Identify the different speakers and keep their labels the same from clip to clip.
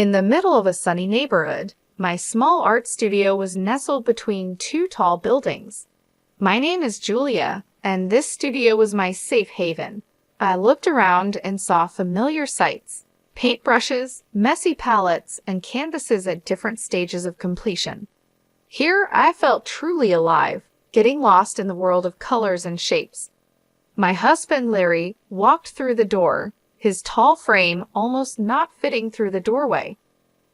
Speaker 1: In the middle of a sunny neighborhood, my small art studio was nestled between two tall buildings. My name is Julia, and this studio was my safe haven. I looked around and saw familiar sights: paintbrushes, messy palettes, and canvases at different stages of completion. Here I felt truly alive, getting lost in the world of colors and shapes. My husband Larry walked through the door, his tall frame almost not fitting through the doorway.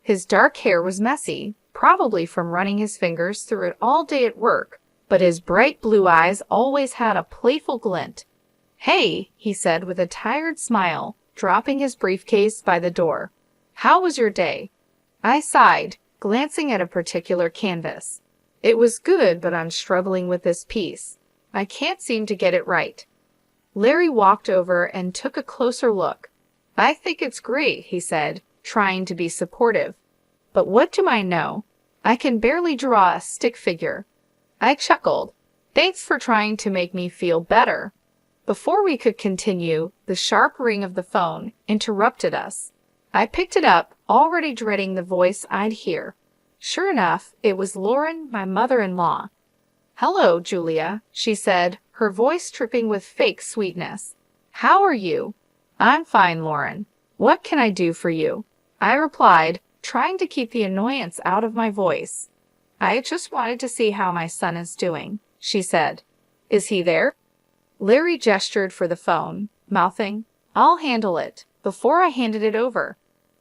Speaker 1: His dark hair was messy, probably from running his fingers through it all day at work, but his bright blue eyes always had a playful glint. "Hey," he said with a tired smile, dropping his briefcase by the door. "How was your day?" I sighed, glancing at a particular canvas. "It was good, but I'm struggling with this piece. I can't seem to get it right." Larry walked over and took a closer look. "I think it's great," he said, trying to be supportive. "But what do I know? I can barely draw a stick figure." I chuckled. "Thanks for trying to make me feel better." Before we could continue, the sharp ring of the phone interrupted us. I picked it up, already dreading the voice I'd hear. Sure enough, it was Lauren, my mother-in-law. "Hello, Julia," she said, her voice dripping with fake sweetness. "How are you?" "I'm fine, Lauren. What can I do for you?" I replied, trying to keep the annoyance out of my voice. "I just wanted to see how my son is doing," she said. "Is he there?" Larry gestured for the phone, mouthing, "I'll handle it," before I handed it over.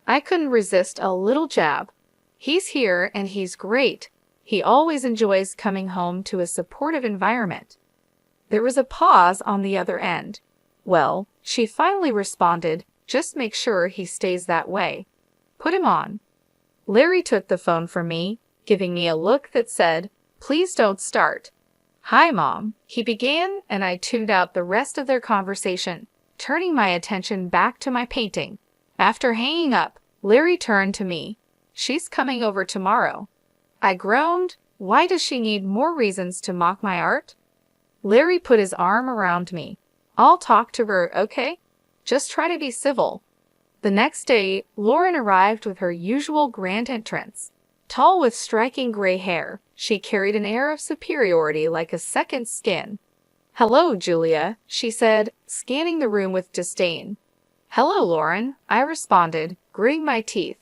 Speaker 1: I couldn't resist a little jab. "He's here and he's great. He always enjoys coming home to a supportive environment." There was a pause on the other end. "Well," she finally responded, "just make sure he stays that way. Put him on." Larry took the phone from me, giving me a look that said, "Please don't start." "Hi, Mom," he began, and I tuned out the rest of their conversation, turning my attention back to my painting. After hanging up, Larry turned to me. "She's coming over tomorrow." I groaned. Why does she need more reasons to mock my art? Larry put his arm around me. "I'll talk to her, okay? Just try to be civil." The next day, Lauren arrived with her usual grand entrance. Tall with striking gray hair, she carried an air of superiority like a second skin. "Hello, Julia," she said, scanning the room with disdain. "Hello, Lauren," I responded, gritting my teeth.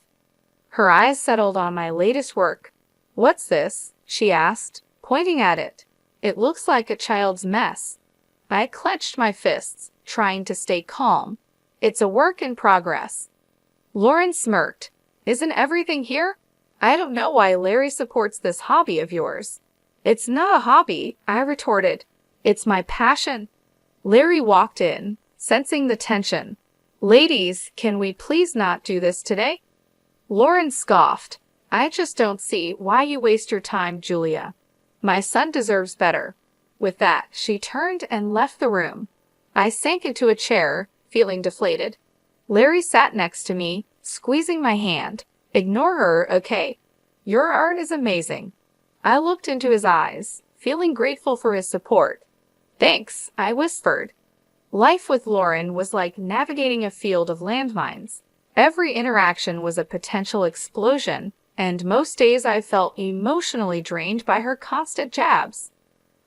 Speaker 1: Her eyes settled on my latest work. "What's this?" she asked, pointing at it. "It looks like a child's mess." I clenched my fists, trying to stay calm. "It's a work in progress." Lauren smirked. "Isn't everything here?" "I don't know why Larry supports this hobby of yours." "It's not a hobby," I retorted. "It's my passion." Larry walked in, sensing the tension. "Ladies, can we please not do this today?" Lauren scoffed. "I just don't see why you waste your time, Julia. My son deserves better." With that, she turned and left the room. I sank into a chair, feeling deflated. Larry sat next to me, squeezing my hand. "Ignore her, okay? Your art is amazing." I looked into his eyes, feeling grateful for his support. "Thanks," I whispered. Life with Lauren was like navigating a field of landmines. Every interaction was a potential explosion, and most days I felt emotionally drained by her constant jabs.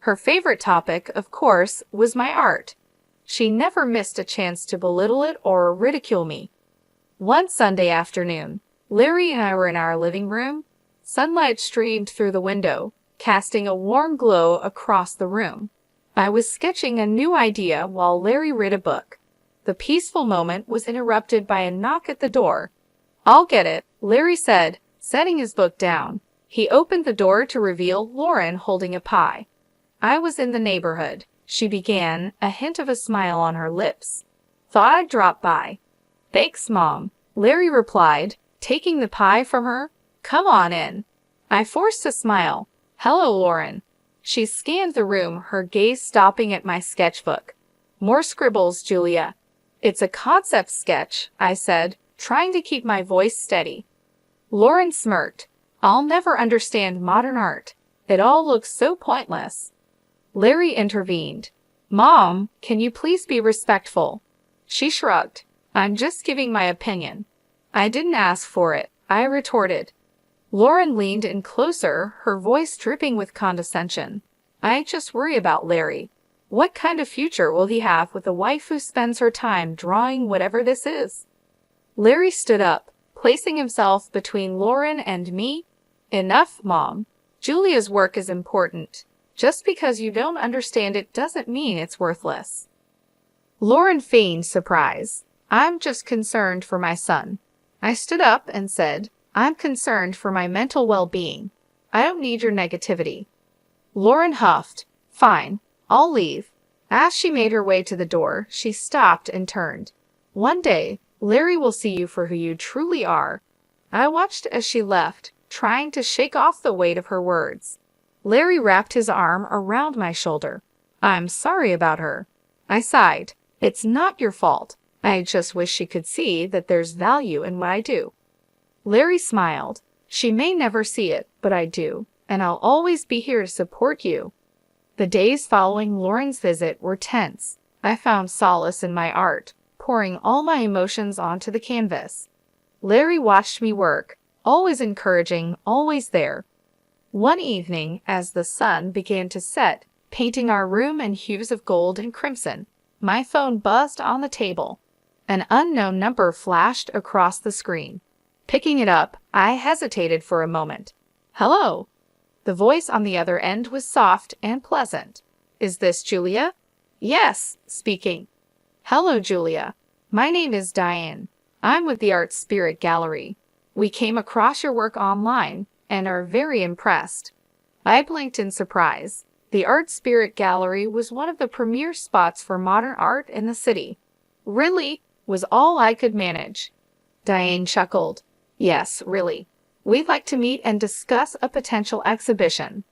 Speaker 1: Her favorite topic, of course, was my art. She never missed a chance to belittle it or ridicule me. One Sunday afternoon, Larry and I were in our living room. Sunlight streamed through the window, casting a warm glow across the room. I was sketching a new idea while Larry read a book. The peaceful moment was interrupted by a knock at the door. "I'll get it," Larry said, setting his book down. He opened the door to reveal Lauren holding a pie. "I was in the neighborhood," she began, a hint of a smile on her lips. "Thought I'd drop by." "Thanks, Mom," Larry replied, taking the pie from her. "Come on in." I forced a smile. "Hello, Lauren." She scanned the room, her gaze stopping at my sketchbook. "More scribbles, Julia." "It's a concept sketch," I said, trying to keep my voice steady. Lauren smirked. "I'll never understand modern art. It all looks so pointless." Larry intervened. "Mom, can you please be respectful?" She shrugged. "I'm just giving my opinion." "I didn't ask for it," I retorted. Lauren leaned in closer, her voice dripping with condescension. I just worry about Larry. What kind of future will he have with a wife who spends her time drawing whatever this is? Larry stood up, placing himself between Lauren and me. Enough, Mom. Julia's work is important. Just because you don't understand it doesn't mean it's worthless. Lauren feigned surprise. I'm just concerned for my son. I stood up and said, I'm concerned for my mental well-being. I don't need your negativity. Lauren huffed. Fine, I'll leave. As she made her way to the door, she stopped and turned. One day, Larry will see you for who you truly are. I watched as she left, trying to shake off the weight of her words. Larry wrapped his arm around my shoulder. I'm sorry about her. I sighed. It's not your fault. I just wish she could see that there's value in what I do. Larry smiled. She may never see it, but I do, and I'll always be here to support you. The days following Lauren's visit were tense. I found solace in my art, pouring all my emotions onto the canvas. Larry watched me work, always encouraging, always there. One evening, as the sun began to set, painting our room in hues of gold and crimson, my phone buzzed on the table. An unknown number flashed across the screen. Picking it up, I hesitated for a moment. Hello? The voice on the other end was soft and pleasant. Is this Julia? Yes, speaking. Hello, Julia. My name is Diane. I'm with the Art Spirit Gallery. We came across your work online and are very impressed. I blinked in surprise. The Art Spirit Gallery was one of the premier spots for modern art in the city. Really? Was all I could manage. Diane chuckled. Yes, really. We'd like to meet and discuss a potential exhibition.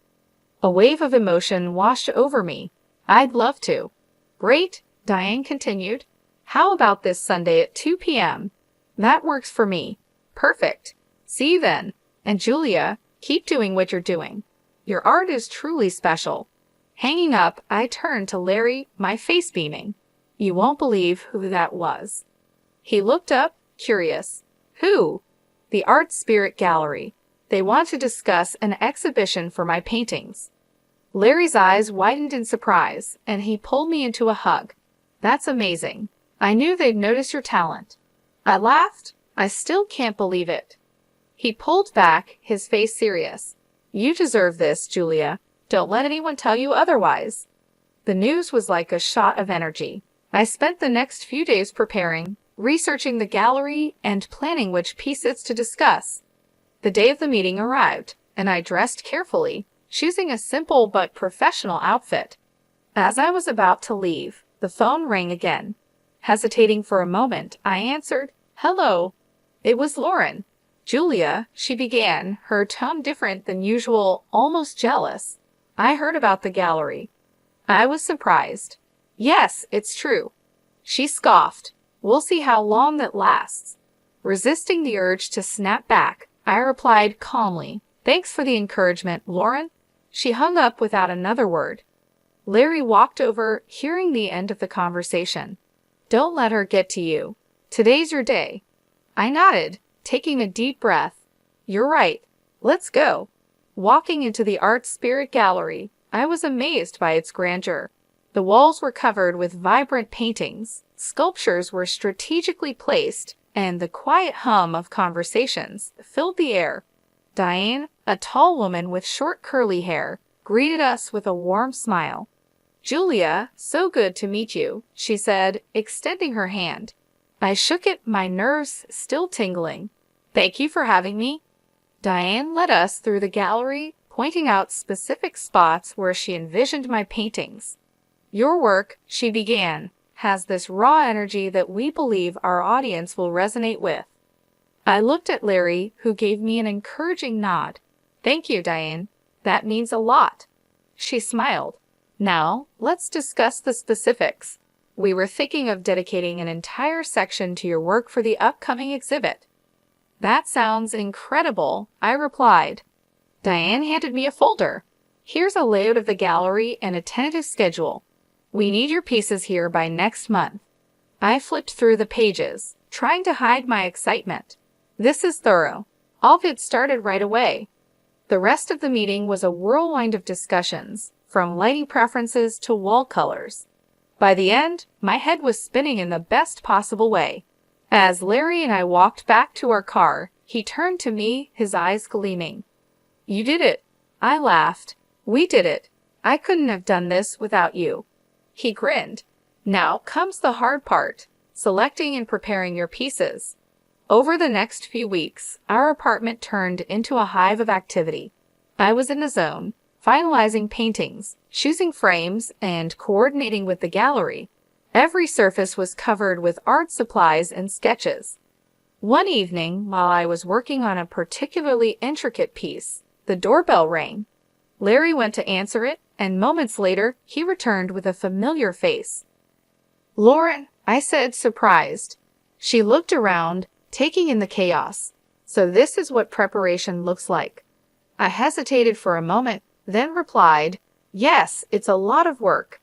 Speaker 1: A wave of emotion washed over me. I'd love to. Great, Diane continued. How about this Sunday at 2 p.m.? That works for me. Perfect. See you then. And Julia, keep doing what you're doing. Your art is truly special. Hanging up, I turned to Larry, my face beaming. You won't believe who that was. He looked up, curious. Who? The Art Spirit Gallery. They want to discuss an exhibition for my paintings. Larry's eyes widened in surprise, and he pulled me into a hug. That's amazing. I knew they'd notice your talent. I laughed. I still can't believe it. He pulled back, his face serious. You deserve this, Julia. Don't let anyone tell you otherwise. The news was like a shot of energy. I spent the next few days preparing, researching the gallery, and planning which pieces to discuss. The day of the meeting arrived, and I dressed carefully, choosing a simple but professional outfit. As I was about to leave, the phone rang again. Hesitating for a moment, I answered, Hello. It was Lauren. Julia, she began, her tone different than usual, almost jealous. I heard about the gallery. I was surprised. Yes, it's true. She scoffed. We'll see how long that lasts. Resisting the urge to snap back, I replied calmly, Thanks for the encouragement, Lauren. She hung up without another word. Larry walked over, hearing the end of the conversation. Don't let her get to you. Today's your day. I nodded, taking a deep breath. You're right. Let's go. Walking into the Art Spirit Gallery, I was amazed by its grandeur. The walls were covered with vibrant paintings, sculptures were strategically placed, and the quiet hum of conversations filled the air. Diane, a tall woman with short curly hair, greeted us with a warm smile. Julia, so good to meet you, she said, extending her hand. I shook it, my nerves still tingling. Thank you for having me. Diane led us through the gallery, pointing out specific spots where she envisioned my paintings. Your work, she began, has this raw energy that we believe our audience will resonate with. I looked at Larry, who gave me an encouraging nod. Thank you, Diane. That means a lot. She smiled. Now, let's discuss the specifics. We were thinking of dedicating an entire section to your work for the upcoming exhibit. That sounds incredible, I replied. Diane handed me a folder. Here's a layout of the gallery and a tentative schedule. We need your pieces here by next month. I flipped through the pages, trying to hide my excitement. This is thorough. All of it started right away. The rest of the meeting was a whirlwind of discussions, from lighting preferences to wall colors. By the end, my head was spinning in the best possible way. As Larry and I walked back to our car, he turned to me, his eyes gleaming. "You did it." I laughed. "We did it. I couldn't have done this without you." He grinned. "Now comes the hard part, selecting and preparing your pieces." Over the next few weeks, our apartment turned into a hive of activity. I was in a zone, finalizing paintings, choosing frames, and coordinating with the gallery. Every surface was covered with art supplies and sketches. One evening, while I was working on a particularly intricate piece, the doorbell rang. Larry went to answer it, and moments later, he returned with a familiar face. "Lauren," I said, surprised. She looked around, taking in the chaos. "So this is what preparation looks like." I hesitated for a moment, then replied, "Yes, it's a lot of work."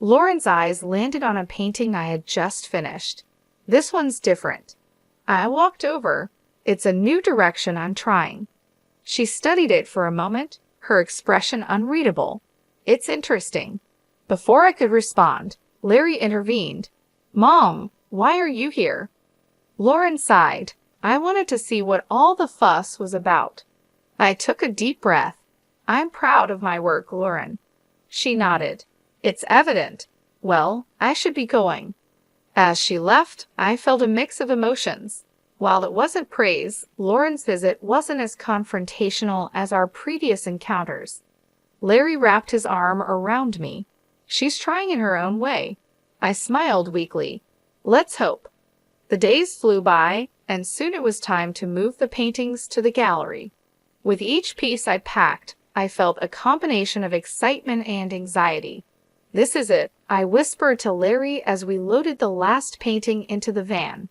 Speaker 1: Lauren's eyes landed on a painting I had just finished. "This one's different." I walked over. "It's a new direction I'm trying." She studied it for a moment, her expression unreadable. "It's interesting." Before I could respond, Larry intervened. "Mom, why are you here?" Lauren sighed. "I wanted to see what all the fuss was about." I took a deep breath. "I'm proud of my work, Lauren." She nodded. "It's evident. Well, I should be going." As she left, I felt a mix of emotions. While it wasn't praise, Lauren's visit wasn't as confrontational as our previous encounters. Larry wrapped his arm around me. "She's trying in her own way." I smiled weakly. "Let's hope." The days flew by, and soon it was time to move the paintings to the gallery. With each piece I packed, I felt a combination of excitement and anxiety. "This is it," I whispered to Larry as we loaded the last painting into the van.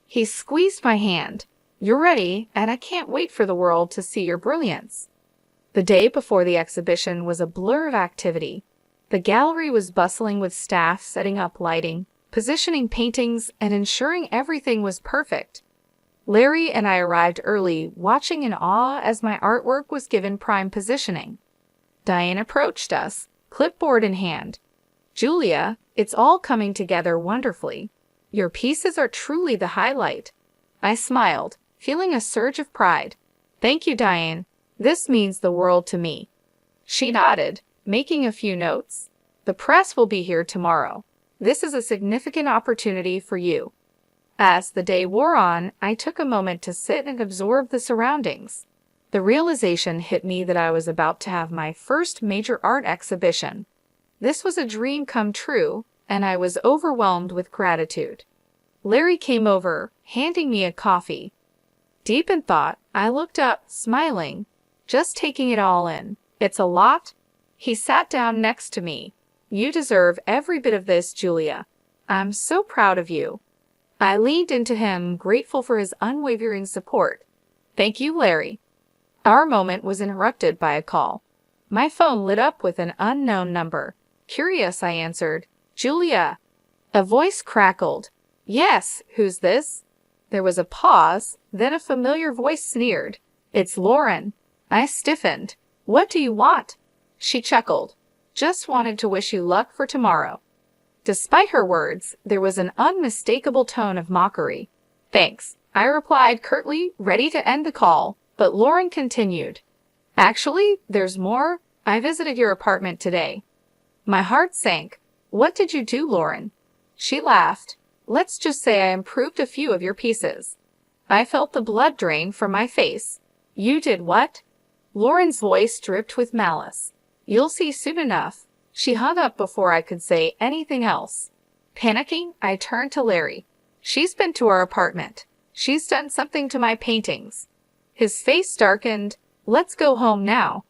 Speaker 1: He squeezed my hand. "You're ready, and I can't wait for the world to see your brilliance." The day before the exhibition was a blur of activity. The gallery was bustling with staff setting up lighting, positioning paintings, and ensuring everything was perfect. Larry and I arrived early, watching in awe as my artwork was given prime positioning. Diane approached us, clipboard in hand. "Julia, it's all coming together wonderfully. Your pieces are truly the highlight." I smiled, feeling a surge of pride. "Thank you, Diane. This means the world to me." She nodded, making a few notes. "The press will be here tomorrow. This is a significant opportunity for you." As the day wore on, I took a moment to sit and absorb the surroundings. The realization hit me that I was about to have my first major art exhibition. This was a dream come true, and I was overwhelmed with gratitude. Larry came over, handing me a coffee. Deep in thought, I looked up, smiling, just taking it all in. "It's a lot." He sat down next to me. "You deserve every bit of this, Julia. I'm so proud of you." I leaned into him, grateful for his unwavering support. "Thank you, Larry." Our moment was interrupted by a call. My phone lit up with an unknown number. Curious, I answered. "Julia." A voice crackled. "Yes, who's this?" There was a pause, then a familiar voice sneered. "It's Lauren." I stiffened. "What do you want?" She chuckled. "Just wanted to wish you luck for tomorrow." Despite her words, there was an unmistakable tone of mockery. "Thanks," I replied curtly, ready to end the call, but Lauren continued. "Actually, there's more. I visited your apartment today." My heart sank. "What did you do, Lauren?" She laughed. "Let's just say I improved a few of your pieces." I felt the blood drain from my face. "You did what?" Lauren's voice dripped with malice. "You'll see soon enough." She hung up before I could say anything else. Panicking, I turned to Larry. "She's been to our apartment. She's done something to my paintings." His face darkened. "Let's go home now."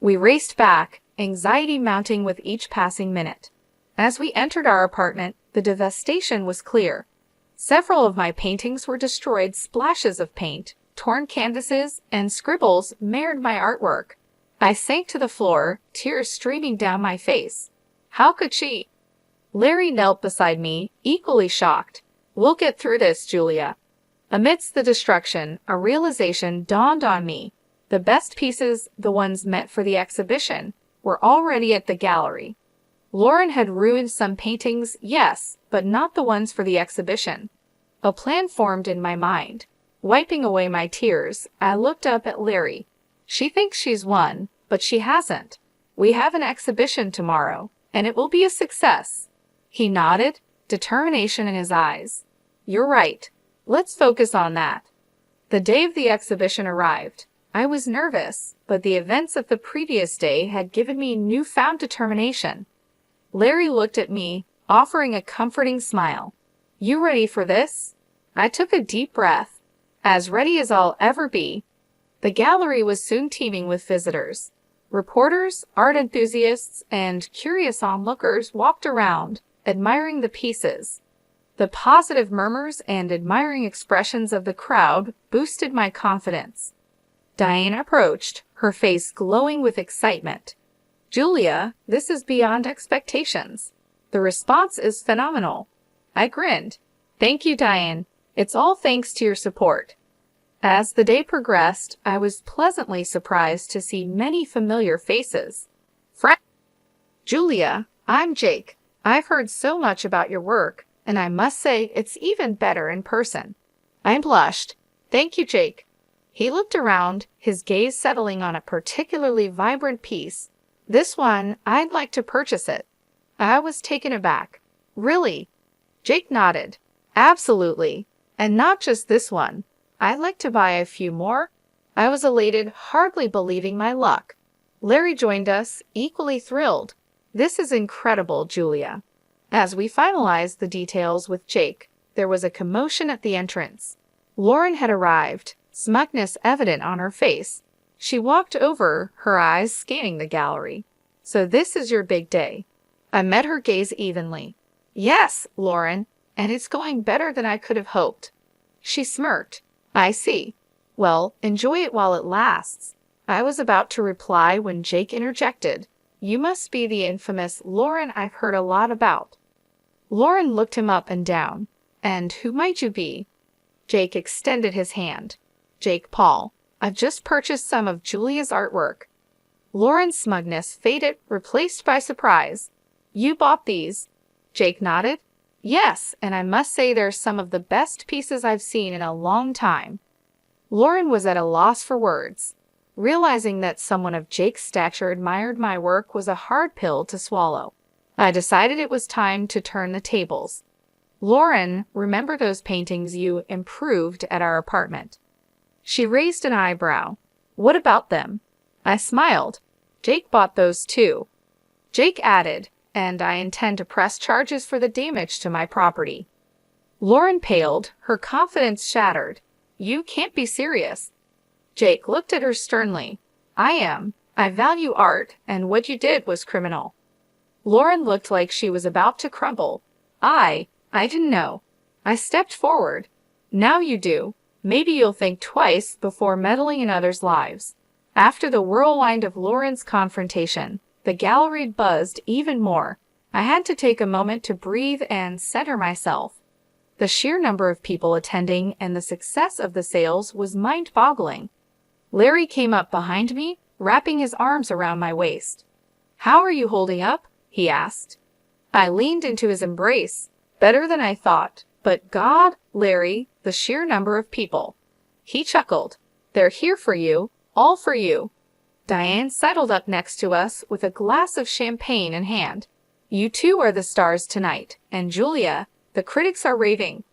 Speaker 1: We raced back, anxiety mounting with each passing minute. As we entered our apartment, the devastation was clear. Several of my paintings were destroyed, splashes of paint, torn canvases, and scribbles marred my artwork. I sank to the floor, tears streaming down my face. How could she? Larry knelt beside me, equally shocked. "We'll get through this, Julia." Amidst the destruction, a realization dawned on me. The best pieces, the ones meant for the exhibition, were already at the gallery. Lauren had ruined some paintings, yes, but not the ones for the exhibition. A plan formed in my mind. Wiping away my tears, I looked up at Larry. She thinks she's won, but she hasn't. We have an exhibition tomorrow, and it will be a success. He nodded, determination in his eyes. You're right. Let's focus on that. The day of the exhibition arrived. I was nervous, but the events of the previous day had given me newfound determination. Larry looked at me, offering a comforting smile. You ready for this? I took a deep breath. As ready as I'll ever be. The gallery was soon teeming with visitors. Reporters, art enthusiasts, and curious onlookers walked around, admiring the pieces. The positive murmurs and admiring expressions of the crowd boosted my confidence. Diane approached, her face glowing with excitement. Julia, this is beyond expectations. The response is phenomenal. I grinned. Thank you, Diane. It's all thanks to your support. As the day progressed, I was pleasantly surprised to see many familiar faces. Julia, I'm Jake. I've heard so much about your work, and I must say it's even better in person. I blushed. Thank you, Jake. He looked around, his gaze settling on a particularly vibrant piece. This one, I'd like to purchase it. I was taken aback. Really? Jake nodded. Absolutely. And not just this one. I'd like to buy a few more. I was elated, hardly believing my luck. Larry joined us, equally thrilled. This is incredible, Julia. As we finalized the details with Jake, there was a commotion at the entrance. Lauren had arrived, smugness evident on her face. She walked over, her eyes scanning the gallery. So this is your big day. I met her gaze evenly. Yes, Lauren, and it's going better than I could have hoped. She smirked. I see. Well, enjoy it while it lasts. I was about to reply when Jake interjected. You must be the infamous Lauren I've heard a lot about. Lauren looked him up and down. And who might you be? Jake extended his hand. Jake Paul. I've just purchased some of Julia's artwork. Lauren's smugness faded, replaced by surprise. You bought these? Jake nodded. Yes, and I must say they're some of the best pieces I've seen in a long time. Lauren was at a loss for words. Realizing that someone of Jake's stature admired my work was a hard pill to swallow. I decided it was time to turn the tables. Lauren, remember those paintings you improved at our apartment? She raised an eyebrow. What about them? I smiled. Jake bought those too. Jake added, and I intend to press charges for the damage to my property. Lauren paled, her confidence shattered. You can't be serious. Jake looked at her sternly. I am. I value art, and what you did was criminal. Lauren looked like she was about to crumble. I didn't know. I stepped forward. Now you do. Maybe you'll think twice before meddling in others' lives. After the whirlwind of Lauren's confrontation, the gallery buzzed even more. I had to take a moment to breathe and center myself. The sheer number of people attending and the success of the sales was mind-boggling. Larry came up behind me, wrapping his arms around my waist. How are you holding up? He asked. I leaned into his embrace. Better than I thought. But God, Larry, the sheer number of people. He chuckled. They're here for you, all for you. Diane settled up next to us with a glass of champagne in hand. You two are the stars tonight, and Julia, the critics are raving.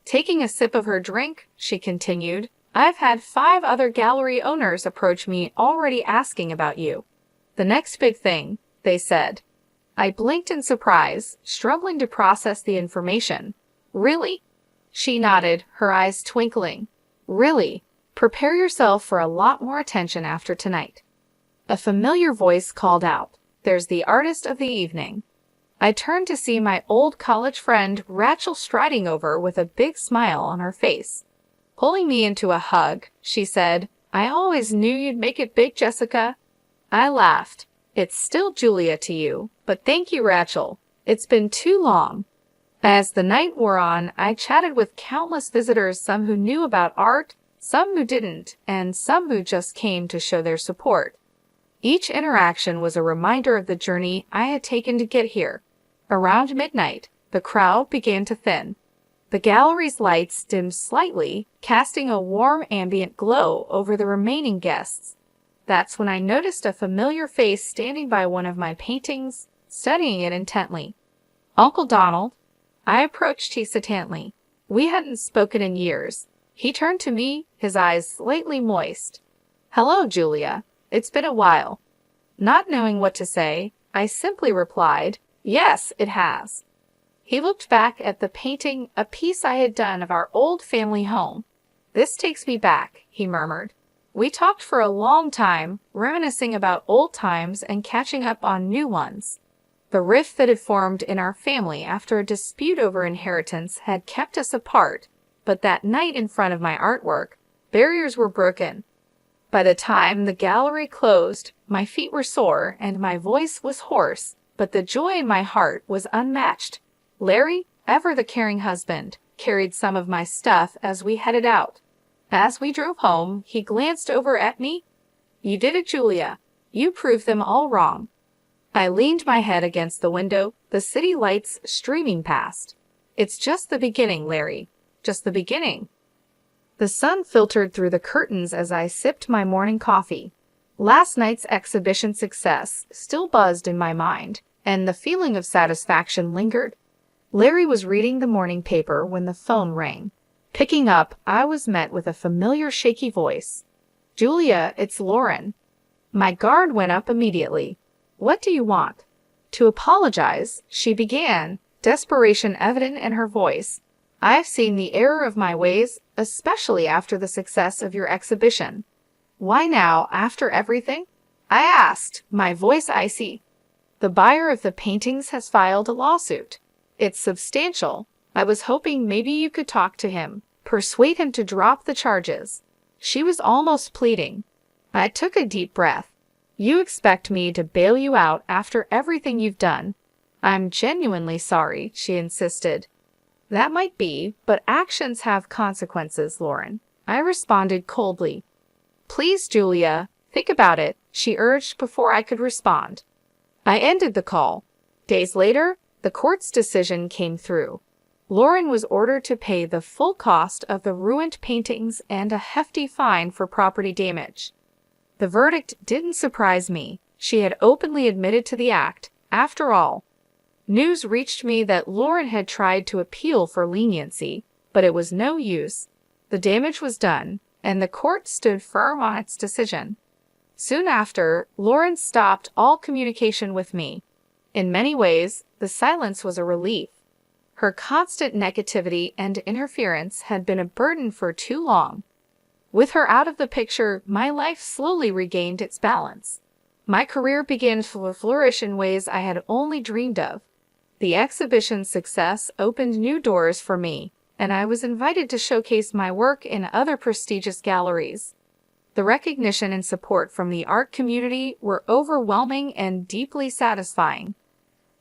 Speaker 1: Taking a sip of her drink, she continued, I've had 5 other gallery owners approach me already asking about you. The next big thing, they said. I blinked in surprise, struggling to process the information. Really? She nodded, her eyes twinkling. Really? Prepare yourself for a lot more attention after tonight. A familiar voice called out, There's the artist of the evening. I turned to see my old college friend Rachel striding over with a big smile on her face. Pulling me into a hug, she said, I always knew you'd make it big, Jessica. I laughed. It's still Julia to you, but thank you, Rachel. It's been too long. As the night wore on, I chatted with countless visitors, some who knew about art, some who didn't, and some who just came to show their support. Each interaction was a reminder of the journey I had taken to get here. Around midnight, the crowd began to thin. The gallery's lights dimmed slightly, casting a warm ambient glow over the remaining guests. That's when I noticed a familiar face standing by one of my paintings, studying it intently. "Uncle Donald." I approached hesitantly. We hadn't spoken in years. He turned to me, his eyes slightly moist. "Hello, Julia. It's been a while." Not knowing what to say, I simply replied, "Yes, it has." He looked back at the painting, a piece I had done of our old family home. "This takes me back," he murmured. We talked for a long time, reminiscing about old times and catching up on new ones. The rift that had formed in our family after a dispute over inheritance had kept us apart, but that night in front of my artwork, barriers were broken. By the time the gallery closed, my feet were sore and my voice was hoarse, but the joy in my heart was unmatched. Larry, ever the caring husband, carried some of my stuff as we headed out. As we drove home, he glanced over at me. "You did it, Julia. You proved them all wrong." I leaned my head against the window, the city lights streaming past. "It's just the beginning, Larry. Just the beginning." The sun filtered through the curtains as I sipped my morning coffee. Last night's exhibition success still buzzed in my mind, and the feeling of satisfaction lingered. Larry was reading the morning paper when the phone rang. Picking up, I was met with a familiar shaky voice. "Julia, it's Lauren." My guard went up immediately. "What do you want?" To apologize, she began, desperation evident in her voice. "I've seen the error of my ways, especially after the success of your exhibition." "Why now, after everything?" I asked, my voice icy. "The buyer of the paintings has filed a lawsuit. It's substantial. I was hoping maybe you could talk to him, persuade him to drop the charges." She was almost pleading. I took a deep breath. "You expect me to bail you out after everything you've done?" "I'm genuinely sorry," she insisted. "That might be, but actions have consequences, Lauren," I responded coldly. "Please, Julia, think about it," she urged before I could respond. I ended the call. Days later, the court's decision came through. Lauren was ordered to pay the full cost of the ruined paintings and a hefty fine for property damage. The verdict didn't surprise me. She had openly admitted to the act. After all, news reached me that Lauren had tried to appeal for leniency, but it was no use. The damage was done, and the court stood firm on its decision. Soon after, Lauren stopped all communication with me. In many ways, the silence was a relief. Her constant negativity and interference had been a burden for too long. With her out of the picture, my life slowly regained its balance. My career began to flourish in ways I had only dreamed of. The exhibition's success opened new doors for me, and I was invited to showcase my work in other prestigious galleries. The recognition and support from the art community were overwhelming and deeply satisfying.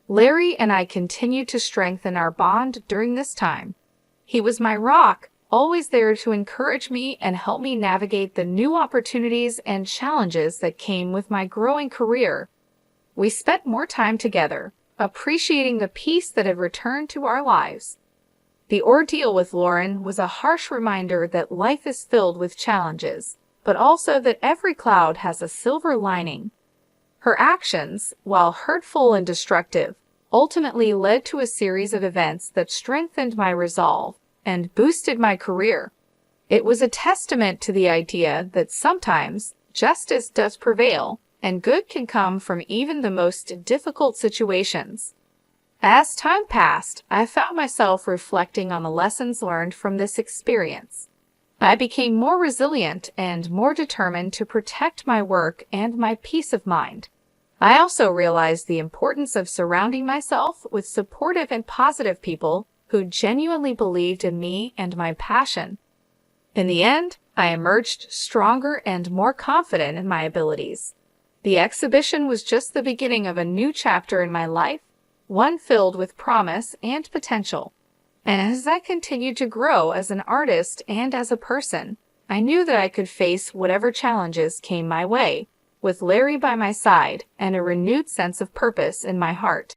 Speaker 1: Larry and I continued to strengthen our bond during this time. He was my rock, always there to encourage me and help me navigate the new opportunities and challenges that came with my growing career. We spent more time together, appreciating the peace that had returned to our lives. The ordeal with Lauren was a harsh reminder that life is filled with challenges, but also that every cloud has a silver lining. Her actions, while hurtful and destructive, ultimately led to a series of events that strengthened my resolve and boosted my career. It was a testament to the idea that sometimes justice does prevail, and good can come from even the most difficult situations. As time passed, I found myself reflecting on the lessons learned from this experience. I became more resilient and more determined to protect my work and my peace of mind. I also realized the importance of surrounding myself with supportive and positive people who genuinely believed in me and my passion. In the end, I emerged stronger and more confident in my abilities. The exhibition was just the beginning of a new chapter in my life, one filled with promise and potential. And as I continued to grow as an artist and as a person, I knew that I could face whatever challenges came my way, with Larry by my side and a renewed sense of purpose in my heart.